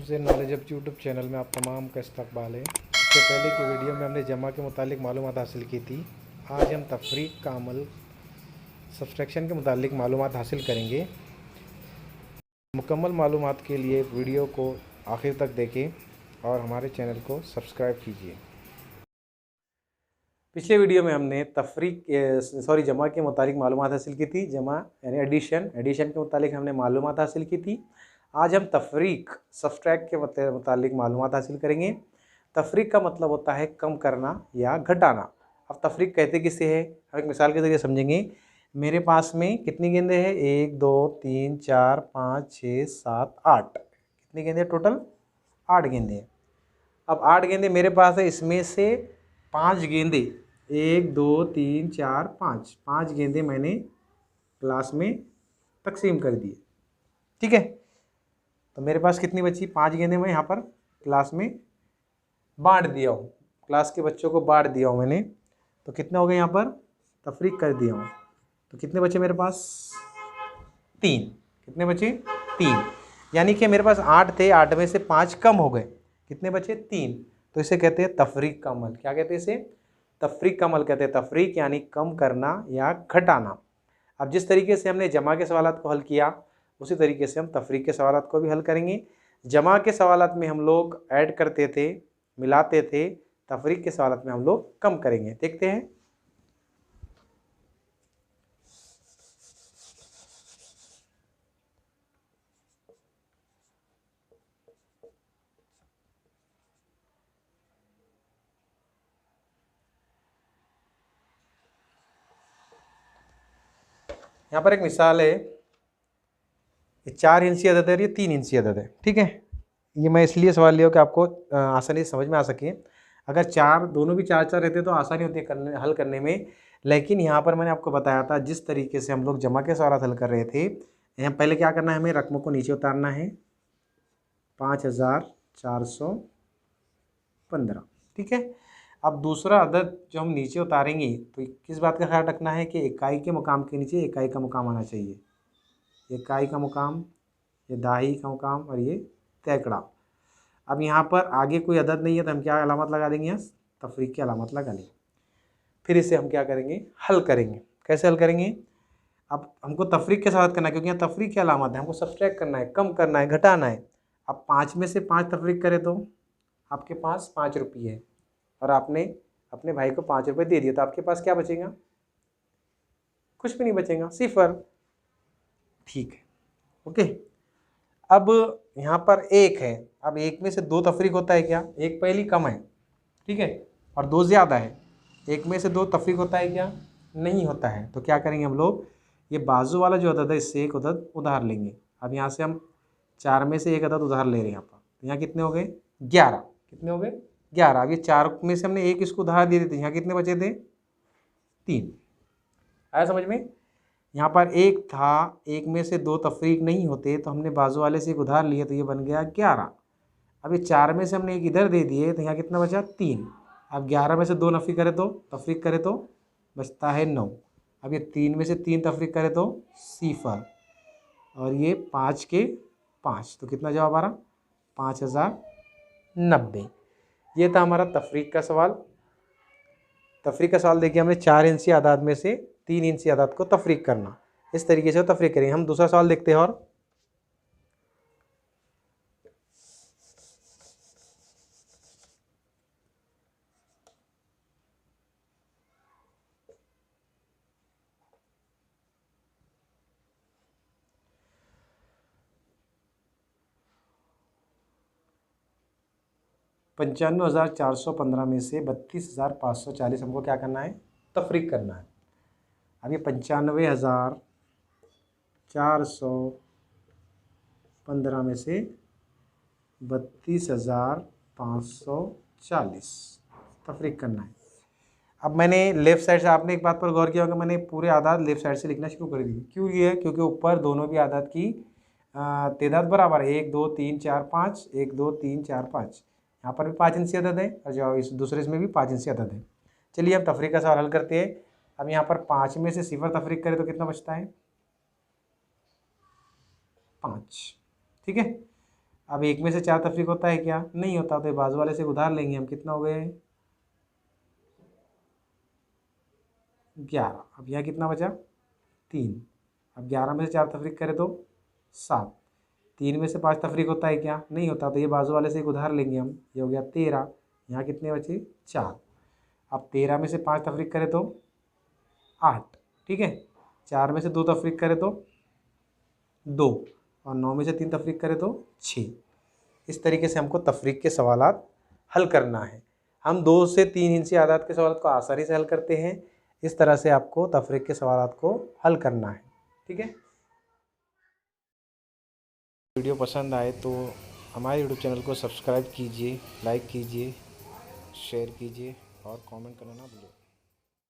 से knowledge up YouTube channel में आप तमाम का इस्तकबाल है। इससे पहले की वीडियो में हमने जमा के मुतालिक मालूमात हासिल की थी। आज हम तफरीक का अमल सब्सट्रैक्शन के मुतालिक मालूमात हासिल करेंगे। मुकम्मल मालूमात के लिए वीडियो को आखिर तक देखें और हमारे चैनल को सब्सक्राइब कीजिए। पिछले वीडियो में हमने जमा के मुतालिक मालूमात हासिल की थी। जमा यानी एडिशन के मुतालिक हमने मालूमात हासिल की थी। आज हम तफरीक सब्सट्रैक्ट के मुतालिक मालूमात हासिल करेंगे। तफरीक का मतलब होता है कम करना या घटाना। अब तफरीक कहते किसे है, हम एक मिसाल के ज़रिए समझेंगे। मेरे पास में कितनी गेंदें हैं? 1 2 3 4 5 6 7 8। कितनी गेंदें टोटल? 8 गेंदें। अब 8 गेंदें मेरे पास है, इसमें से 5 गेंदें 1 2 3 4 5 गेंदें मैंने क्लास में तकसीम कर दी। ठीक है, तो मेरे पास कितनी बची? 5 गेंदें मैं यहाँ पर क्लास में बांट दिया हूँ, क्लास के बच्चों को बांट दिया हूँ मैंने। तो कितने हो गए यहाँ पर? तफरीक कर दिया हूँ। तो कितने बचे मेरे पास? 3। कितने बचे? 3। यानी कि मेरे पास 8 थे, 8 में से 5 कम हो गए। कितने बचे? 3। तो इसे कहते हैं तफरीक का अमल। क्या कहते हैं इसे? तफरीक का अमल कहते हैं। तफरीक यानी कम करना या घटाना। अब जिस तरीके से हमने जमा के सवालात को हल किया, उसी तरीके से हम तफरीक के सवालात को भी हल करेंगे। जमा के सवालात में हम लोग ऐड करते थे, मिलाते थे। तफरीक के सवालात में हम लोग कम करेंगे। देखते हैं। यहाँ पर एक मिसाल है। ये 4 इंची अदद है और ये 3 इंची अदद है। ठीक है, ये मैं इसलिए सवाल लिया कि आपको आसानी से समझ में आ सके। अगर दोनों भी 4 रहते तो आसानी होती है हल करने में। लेकिन यहाँ पर मैंने आपको बताया था, जिस तरीके से हम लोग जमा के सवाल हल कर रहे थे, यहाँ पहले क्या करना है, हमें रकमों को नीचे उतारना है। 5415। ठीक है, अब दूसरा अदद जो हम नीचे उतारेंगे तो किस बात का ख्याल रखना है कि इकाई के मुकाम के नीचे इकाई का मुकाम आना चाहिए। इकाई का मुकाम, ये दाही का मुकाम और ये तैकड़ा। अब यहाँ पर आगे कोई अदद नहीं है तो हम क्या अलामत लगा देंगे? यहाँ तफरीक की अलामत लगा लेंगे। फिर इसे हम क्या करेंगे? हल करेंगे। कैसे हल करेंगे? अब हमको तफरीक के साथ करना है, क्योंकि यहाँ तफरीक की अलामत है। हमको सब्सट्रैक्ट करना है, कम करना है, घटाना है। अब 5 में से 5 तफरीक करें तो आपके पास 5 रुपये है और आपने अपने भाई को 5 रुपये दे दिए, तो आपके पास क्या बचेगा? कुछ भी नहीं बचेगा, 0। ठीक है, ओके। अब यहाँ पर 1 है। अब 1 में से 2 तफरीक होता है क्या? 1 पहली कम है, ठीक है, और 2 ज़्यादा है। 1 में से 2 तफरीक होता है क्या? नहीं होता है। तो क्या करेंगे हम लोग? ये बाजू वाला जो अदद है, इससे एक अदद उधार लेंगे। अब यहाँ से हम 4 में से एक अदद उधार ले रहे हैं यहाँ पर। तो यहाँ कितने हो गए? 11। कितने हो गए? 11। अब ये 4 में से हमने एक इसको उधार दे देते, यहाँ कितने बचे थे? 3। आया समझ में? यहाँ पर 1 था, 1 में से 2 तफरीक नहीं होते, तो हमने बाजू वाले से एक उधार लिए, तो ये बन गया 11। अब ये 4 में से हमने एक इधर दे दिए, तो यहाँ कितना बचा? 3। अब 11 में से 2 तफरीक करे तो बचता है 9। अब ये 3 में से 3 तफरीक करे तो 0, और ये 5 के 5, तो कितना जवाब आ रहा? 5090। ये था हमारा तफरीक का सवाल। तफरीक का सवाल देखिए, हमने 4 इंची आदाद में से 3 इंची आदाद को तफरीक करना। इस तरीके से तफरीक करेंगे। हम दूसरा सवाल देखते हैं। और $95,415 में से 32,540 हमको क्या करना है? तफरीक करना है। अब ये 95,415 में से 32,540 तफरीक करना है। अब मैंने लेफ़्ट साइड से, आपने एक बात पर गौर किया होगा, मैंने पूरे आदाद लेफ़्ट साइड से लिखना शुरू कर दी। क्यों ये है? क्योंकि ऊपर दोनों भी आदाद की तादाद बराबर है। 1 2 3 4 5, 1 2 3 4 5। यहाँ पर भी 5 इंची अदद है और जो इस दूसरे इसमें भी 5 इंची अदद है। चलिए हम तफरीक का सवाल हल करते हैं। अब यहाँ पर 5 में से 0 तफरीक करें तो कितना बचता है? 5। ठीक है, अब एक में से 4 तफरीक होता है क्या? नहीं होता। तो ये बाजू वाले से उधार लेंगे हम। कितना हो गए? 11। अब यहाँ कितना बचा? 3। अब 11 में से 4 तफरीक करें तो 7। 3 में से 5 तफरीक होता है क्या? नहीं होता। तो ये बाजू वाले से एक उधार लेंगे हम। ये हो गया 13। यहाँ कितने बचे? 4। अब 13 में से 5 तफरीक करें तो 8। ठीक है। 4 में से 2 तफरीक करें तो 2। और 9 में से 3 तफरीक करें तो 6। इस तरीके से हमको तफरीक के सवालात हल करना है। हम 2 से 3 इंची आदाद के सवाल को आसानी से हल करते हैं। इस तरह से आपको तफरीक के सवालात को हल करना है। ठीक है। वीडियो पसंद आए तो हमारे यूट्यूब चैनल को सब्सक्राइब कीजिए, लाइक कीजिए, शेयर कीजिए और कमेंट करना ना भूलिए।